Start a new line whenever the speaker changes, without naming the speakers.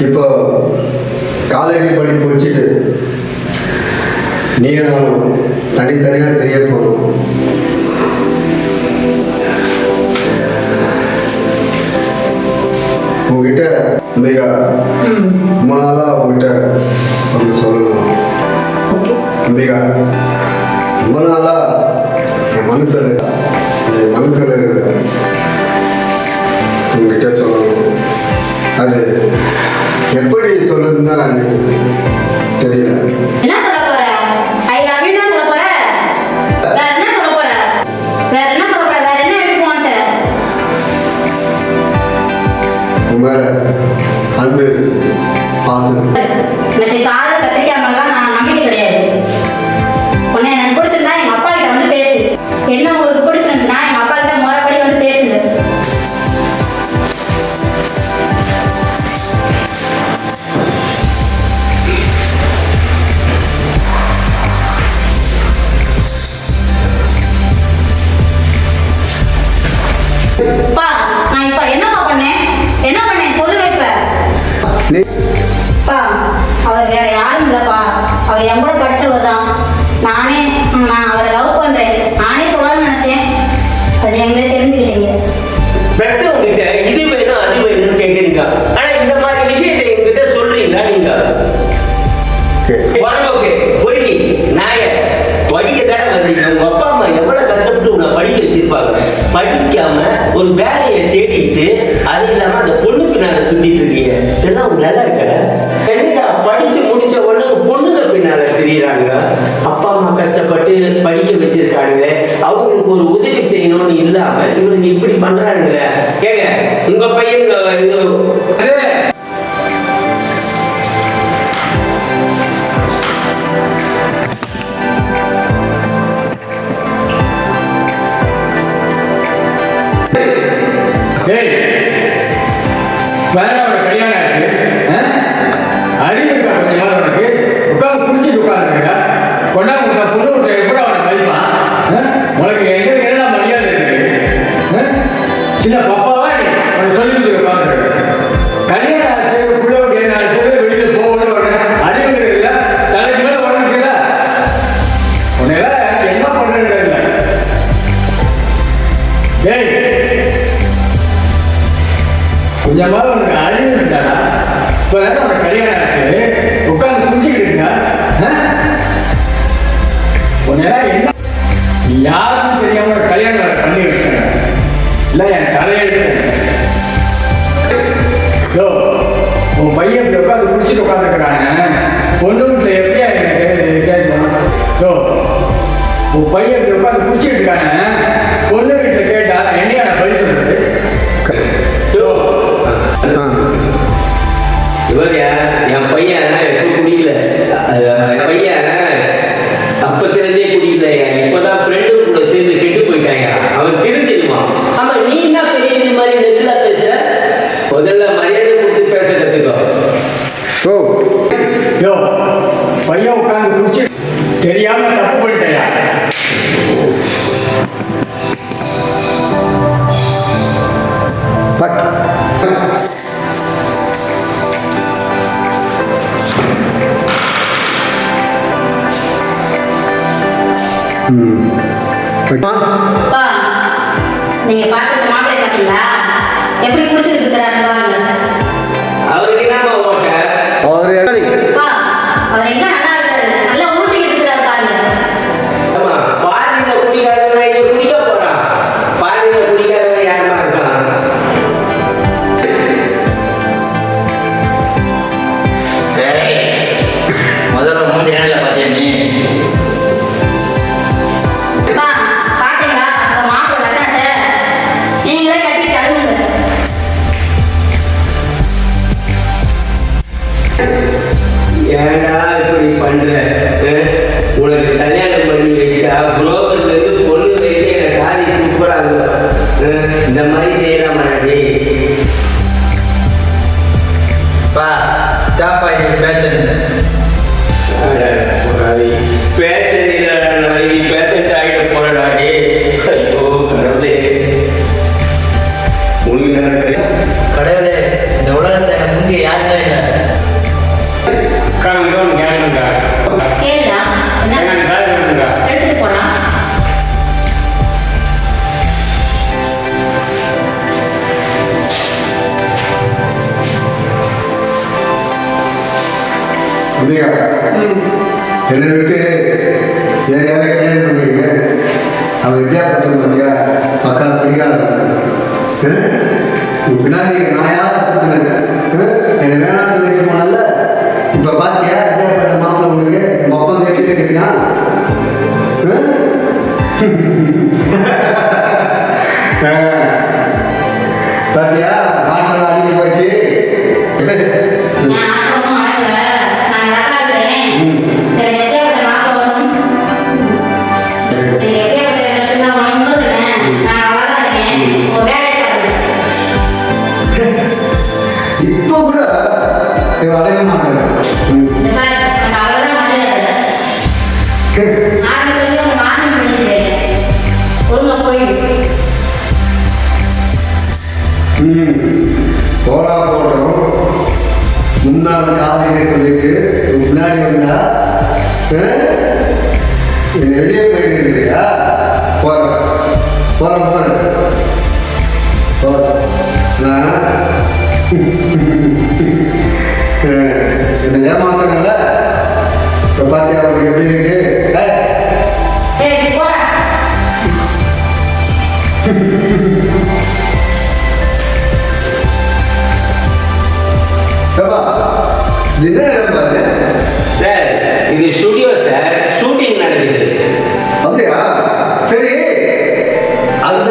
இப்போ காலேஜ் படிப்பு முடிச்சுட்டு நீங்களும் தனித்தனியாக தெரிய போகணும். உங்ககிட்ட மிக ரொம்ப நாளாக உங்ககிட்ட ஒன்று சொல்லணும். மிக ரொம்ப நாளாக என் மனசில் உங்ககிட்ட சொல்லணும். அது எப்படி சொல்லுதுன்னு தான் எனக்கு தெரியல.
என்ன சொல்ல போற? ஐ லவ் யூ சொல்ல போற? வேற என்ன சொல்ல போற? வேற என்ன சொல்ல போற? வேற என்ன இருக்குமாட்ட?
உன் மேல அன்பு பாசம்.
எனக்கு காதல் கத்திரிக்காமலாம் நான் நம்பிக்கை கிடையாது. உன்னை எனக்கு பிடிச்சிருந்தா எங்க அப்பா கிட்ட வந்து பேசு. என்ன உங்களுக்கு பிடிச்சிருந்துச்சுன்னா எங்க அப்பா கிட்ட முறைப்படி வந்து பேசுங்க. பா, நான் இப்ப என்னப்பா பண்ணேன்? என்ன பண்ணேன் சொல்லுங்க இப்ப. பா, அவர் வேற யாரும் இல்லப்பா. அவர் என் கூட படிச்சவர் தான். நான் அவரை லவ் பண்றேன். நானே சொல்லணும்னு நினைச்சேன். அது எங்களே தெரிஞ்சுக்கிட்டீங்க.
பெற்றவங்கிட்ட இது வேணும் அது வேணும்னு கேட்குறீங்க. ஆனா இந்த மாதிரி விஷயத்தை என்கிட்ட சொல்றீங்களா நீங்க? ஓகே பொறுக்கி நாய படிக்க தானே வந்தீங்க. உங்க அப்பா அம்மா எவ்வளவு கஷ்டப்பட்டு உன்னை படிக்க வச்சிருப்பாங்க. படிக்காம ஒரு வேலையை தேடிட்டு அது இல்லாம அந்த பொண்ணு பின்னால சுத்திட்டு இருக்கீங்க. இதெல்லாம் உங்க நல்லா இருக்கல? என்னடா படிச்சு முடிச்ச உடனே பொண்ணுங்க பின்னால தெரியுறாங்க. அப்பா அம்மா கஷ்டப்பட்டு படிக்க வச்சிருக்காங்களே, அவங்களுக்கு ஒரு உதவி செய்யணும்னு இல்லாம இவங்க இப்படி பண்றாங்களே. கேங்க உங்க பையன் இது
வேற கல்யாணம் ஆச்சு. அறிவு இருக்கா கொஞ்சம் நாள் உனக்கு? உட்காந்து குடிச்சிட்டு உட்காந்துருக்கா? கொண்டா உங்க பொண்ணு எப்படி அவனை மதிப்பான்? உனக்கு எங்க என்ன மரியாதை இருக்கு? சின்ன பப்பாவா நீ உனக்கு சொல்லி கொடுத்து உட்காந்துருக்கு. கல்யாணம் ஆச்சு, பிள்ளை என்ன ஆச்சு, வெளியில போகணும் உடனே அறிவுங்கிறது இல்லை, தலைக்கு மேல உடனே இல்லை. உன்னையெல்லாம் என்ன பண்றது இல்லை. ஏய் கொஞ்சமாவது உனக்கு அறிவு இருந்தாடா. இப்போ தானே உனக்கு கல்யாணம் ஆச்சு, உட்காந்து குடிச்சிக்கிட்டு இருக்கா? உன்னெல்லாம் என்ன யாருக்கும் தெரியாம ஒரு கல்யாணம் பண்ணி வச்சுட்டாங்க. இல்லை என் தலையெழுத்து. உன் பையன் இப்படி உட்காந்து குடிச்சிட்டு உட்காந்துருக்கிறாங்க. பொண்ணுகிட்ட எப்படியா எனக்கு கேட்கணும்? உன் பையன் இப்படி உட்காந்து குடிச்சிட்டு இருக்காங்க. பொண்ணுகிட்ட கேட்டா என்னையா நான் பதில் சொல்றது?
என் பையன் எப்ப குடிக்கல. என் பையன் அப்ப தெரிஞ்சே குடிக்கல. இப்பதான் ஃப்ரெண்டு கூட சேர்ந்து கெட்டு போயிட்டாங்க. அவன் தெரிஞ்சிருவான். ஆமா நீ என்ன பெரிய இது மாதிரி நெருலா பேச? முதல்ல மரியாதை கொடுத்து பேச கத்துக்கோ.
பையன் உட்காந்து குடிச்சு தெரியாம தப்பு பண்ணிட்டயா?
பா, நீங்க பார்த்து மாப்பிள்ளை பார்த்தீங்களா? எப்படி குடிச்சிட்டு இருக்கிறாரு பாருங்க.
அவருக்கு என்ன ஓட்ட?
பா, அவர் எங்க நல்லா இருக்காரு, நல்லா ஊத்திக்கிட்டு இருக்கிறாரு பாருங்க.
ஆமா பாதியில குடிக்காதவன் இங்க குடிக்க போறான். பாதியில குடிக்காதவன் யாருமா இருக்கான்?
முதல்ல மூஞ்சி நேரில் பார்த்தியா நீ?
பா, பாத்தீங்களா அந்த மாப்பிள்ளை லட்சணத்தை? நீங்களே கட்டி தருங்க.
ஏன்டா இப்படி பண்ற? உனக்கு கல்யாணம் பண்ணி வச்சா புரோக்கர்ல இருந்து பொண்ணு வரைக்கும் என்ன காரி துப்புறாங்க. இந்த மாதிரி செய்யலாமாடி?
பா தாப்பா நீ பேஷண்ட்.
பேஷண்ட் ஆகிட போறடாடி. ஐயோ கடவுளே, உனக்கு
கடவுளே, இந்த உலகத்தை முந்தைய யாருமே இல்லை.
அப்படியா
ம்.
என்னை விட்டு வேற யாரை கல்யாணம் பண்ணுவீங்க? அவன் எப்படியா பண்ண மாட்டியா? மக்கள் பிடிக்காத பின்னாடி நான் யாரும் சுத்தினேன் என்னை வேணாம் சொல்லிட்டு போனல. இப்போ பார்த்தியா எப்படியா பண்ண மாப்பிள்ள உங்களுக்கு மொப்பம் கட்டியே இருக்கான். பாத்தியா மாற்றம் அடிக்க போச்சு.
நான் ஆட்டமும் ஆடல. நான் நல்லா இருக்கிறேன். எனக்கு எப்படியாப்பட்ட மாப்பிள்ளை வரும்? எனக்கு எப்படியாப்பட்ட கஷ்டம் தான் வரணும்னு சொன்னேன். நான் நல்லா தான் இருக்கேன். உங்க வேலையை பாருங்க.
இப்போ கூட இவன் அடைய மாட்டேன்.
இந்த மாதிரி எனக்கு அவ்வளோதான் மரியாதை. ஆரம்பத்துல உங்க மாமன் பண்ணிட்டு ஒழுங்கா போயிடு.
போடா போட்டோம் முன்னாள் காதலியை சொல்லிட்டு முன்னாடி வந்தா என்ன வெளியே போயிட்டு இருக்கியா? போறேன் போறேன் போறேன் போறேன். நான் என்ன ஏமாத்தனால இப்போ பார்த்தியா அவனுக்கு எப்படி இருக்கு?
ஏய் போடா.
ஏப்பா, இது என்ன பாரு?
சார் இது ஸ்டுடியோ சார், ஷூட்டிங் நடக்குது.
அப்படியா? சரி அடுத்த